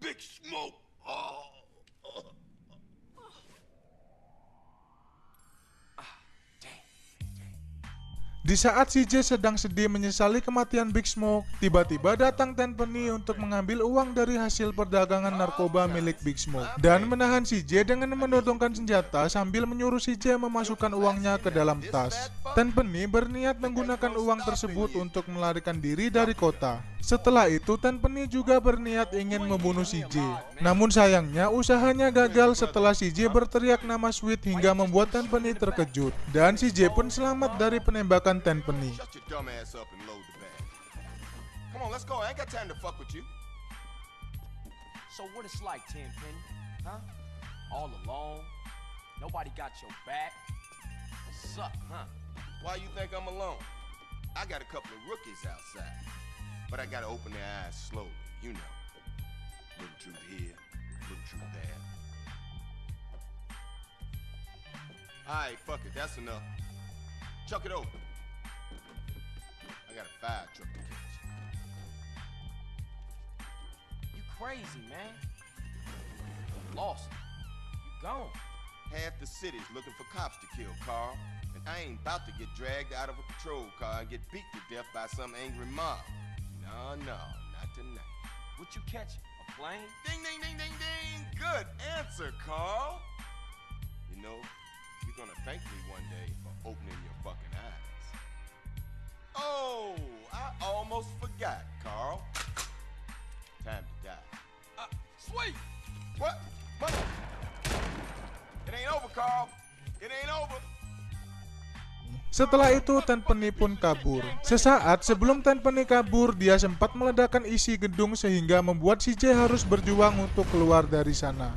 Big Smoke. Oh. Di saat CJ sedang sedih menyesali kematian Big Smoke, tiba-tiba datang Tenpenny untuk mengambil uang dari hasil perdagangan narkoba milik Big Smoke dan menahan CJ dengan menodongkan senjata sambil menyuruh CJ memasukkan uangnya ke dalam tas. Tenpenny berniat menggunakan uang tersebut untuk melarikan diri dari kota. Setelah itu, Tenpenny juga berniat ingin membunuh CJ. Namun sayangnya usahanya gagal setelah CJ berteriak nama Sweet hingga membuat Tenpenny terkejut. Dan CJ pun selamat dari penembakan Tenpenny. Shut your dumb ass up and load the bag. Come on, let's go. I ain't got time to fuck with you. So what it's like, Tenpenny? Huh? All alone? Nobody got your back? Suck, huh? Why you think I'm alone? I got a couple of rookies outside. But I gotta open their eyes slowly, you know. Little truth here, little truth there. Alright, fuck it, that's enough. Chuck it over. I got a fire truck to catch. You crazy, man. You lost. You gone. Half the city's looking for cops to kill, Carl. And I ain't about to get dragged out of a patrol car and get beat to death by some angry mob. No, not tonight. What you catch? A plane? Ding, ding, ding, ding, ding! Good answer, Carl! You know, you're gonna thank me one day for opening your fucking eyes. Oh, I almost forgot, Carl. Time to die. Sweet! What? Mother... It ain't over, Carl. It ain't over. Setelah itu Tenpenny pun kabur. Sesaat sebelum Tenpenny kabur, dia sempat meledakkan isi gedung sehingga membuat CJ harus berjuang untuk keluar dari sana.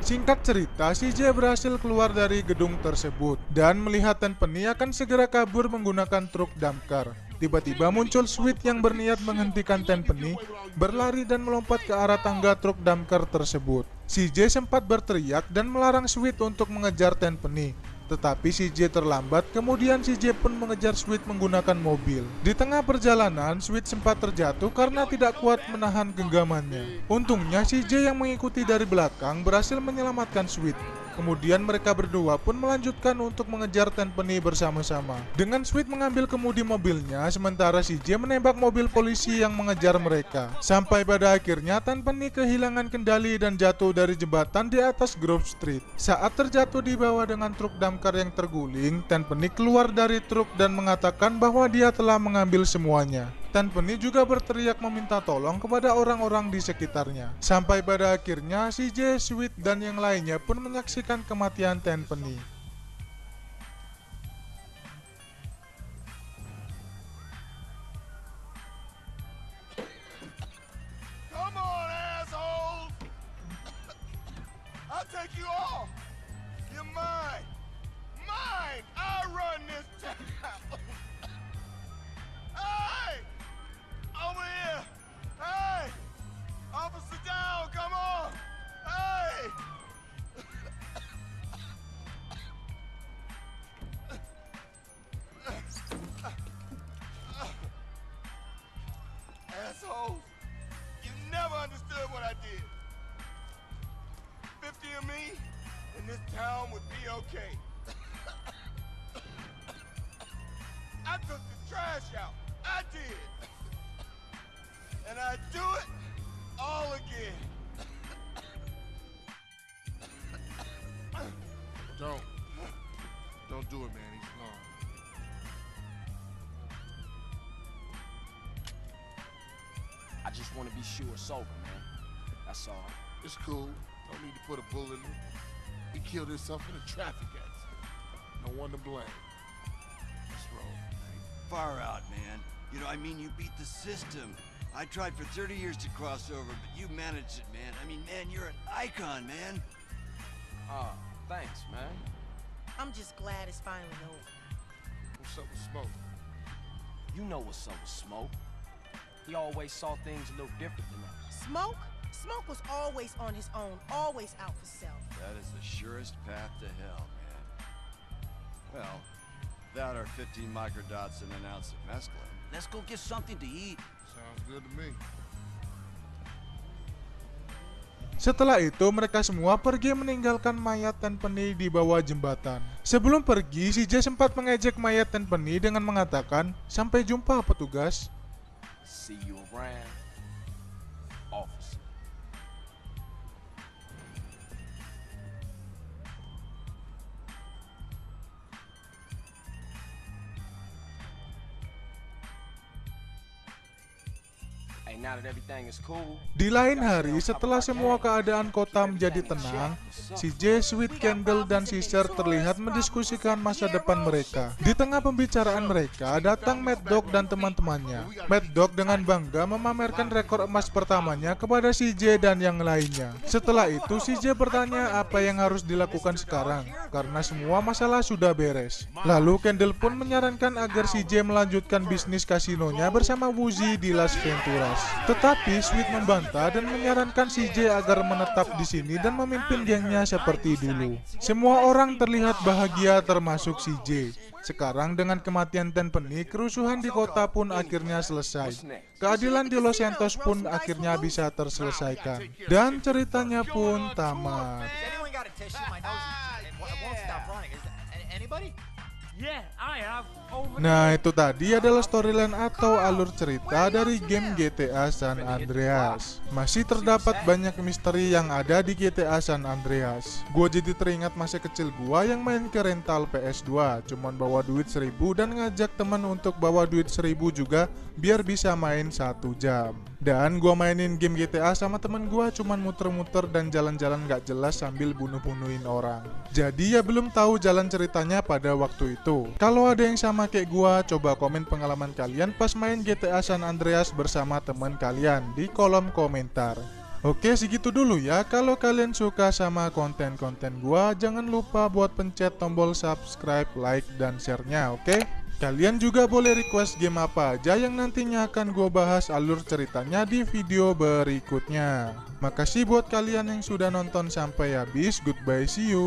Singkat cerita, CJ berhasil keluar dari gedung tersebut dan melihat Tenpenny akan segera kabur menggunakan truk damkar. Tiba-tiba muncul Sweet yang berniat menghentikan Tenpenny, berlari dan melompat ke arah tangga truk damkar tersebut. CJ sempat berteriak dan melarang Sweet untuk mengejar Tenpenny. Tetapi CJ terlambat, kemudian CJ pun mengejar Sweet menggunakan mobil. Di tengah perjalanan, Sweet sempat terjatuh karena tidak kuat menahan genggamannya. Untungnya CJ yang mengikuti dari belakang berhasil menyelamatkan Sweet. Kemudian mereka berdua pun melanjutkan untuk mengejar Tenpenny bersama-sama. Dengan Sweet mengambil kemudi mobilnya, sementara CJ menembak mobil polisi yang mengejar mereka. Sampai pada akhirnya Tenpenny kehilangan kendali dan jatuh dari jembatan di atas Grove Street. Saat terjatuh di bawah dengan truk damkar yang terguling, Tenpenny keluar dari truk dan mengatakan bahwa dia telah mengambil semuanya. Tenpenny juga berteriak meminta tolong kepada orang-orang di sekitarnya. Sampai pada akhirnya CJ, Sweet, dan yang lainnya pun menyaksikan kematian Tenpenny. Come on, assholes! I'll take you all! You're mine! Mine! I run this town! Hey! Over here! Hey! Officer down, come on! Hey! Assholes! You never understood what I did. 50 of me, and this town would be okay. I took the trash out. I did. And I do it all again. Don't do it, man. He's gone. I just want to be sure it's over, man. That's all. It's cool. Don't need to put a bullet in him. He killed himself in a traffic accident. No one to blame. Let's roll. Far out, man. You know, I mean, you beat the system. I tried for 30 years to cross over, but you managed it, man. I mean, man, you're an icon, man. Thanks, man. I'm just glad it's finally over. What's up with Smoke? You know what's up with Smoke. He always saw things a little different than us. Smoke? Smoke was always on his own, always out for self. That is the surest path to hell, man. Well, that or 15 microdots and an ounce of mescaline. Let's go get something to eat. Sounds good to me. Setelah itu mereka semua pergi meninggalkan mayat Tenpenny di bawah jembatan. Sebelum pergi, CJ sempat mengejek mayat Tenpenny dengan mengatakan, "Sampai jumpa petugas." See you around, officer. Hey And now that everything is cool, Di lain hari, setelah semua keadaan kota menjadi tenang, CJ, Sweet, Kendall, dan Caesar terlihat mendiskusikan masa depan mereka. Di tengah pembicaraan mereka, datang Mad Dog dan teman-temannya. Mad Dog dengan bangga memamerkan rekor emas pertamanya kepada CJ dan yang lainnya. Setelah itu, CJ bertanya apa yang harus dilakukan sekarang, karena semua masalah sudah beres. Lalu Kendall pun menyarankan agar CJ melanjutkan bisnis kasinonya bersama Woozie di Las Venturas. Tetapi Sweet membantah dan menyarankan CJ agar menetap di sini dan memimpin gengnya seperti dulu. Semua orang terlihat bahagia termasuk CJ. Sekarang dengan kematian Tenpenny, kerusuhan di kota pun akhirnya selesai. Keadilan di Los Santos pun akhirnya bisa terselesaikan. Dan ceritanya pun tamat. Nah, itu tadi adalah storyline atau alur cerita dari game GTA San Andreas. Masih terdapat banyak misteri yang ada di GTA San Andreas. Gua jadi teringat masa kecil gua yang main ke rental PS2, cuman bawa duit 1000 dan ngajak teman untuk bawa duit 1000 juga biar bisa main 1 jam. Dan gua mainin game GTA sama temen gua cuman muter-muter dan jalan-jalan gak jelas sambil bunuh-bunuhin orang. Jadi ya belum tahu jalan ceritanya pada waktu itu. Kalau ada yang sama kayak gua, coba komen pengalaman kalian pas main GTA San Andreas bersama teman kalian di kolom komentar. Oke, segitu dulu ya. Kalau kalian suka sama konten-konten gua, jangan lupa buat pencet tombol subscribe, like, dan share-nya, oke? Kalian juga boleh request game apa aja yang nantinya akan gue bahas alur ceritanya di video berikutnya. Makasih buat kalian yang sudah nonton sampai habis. Goodbye, see you.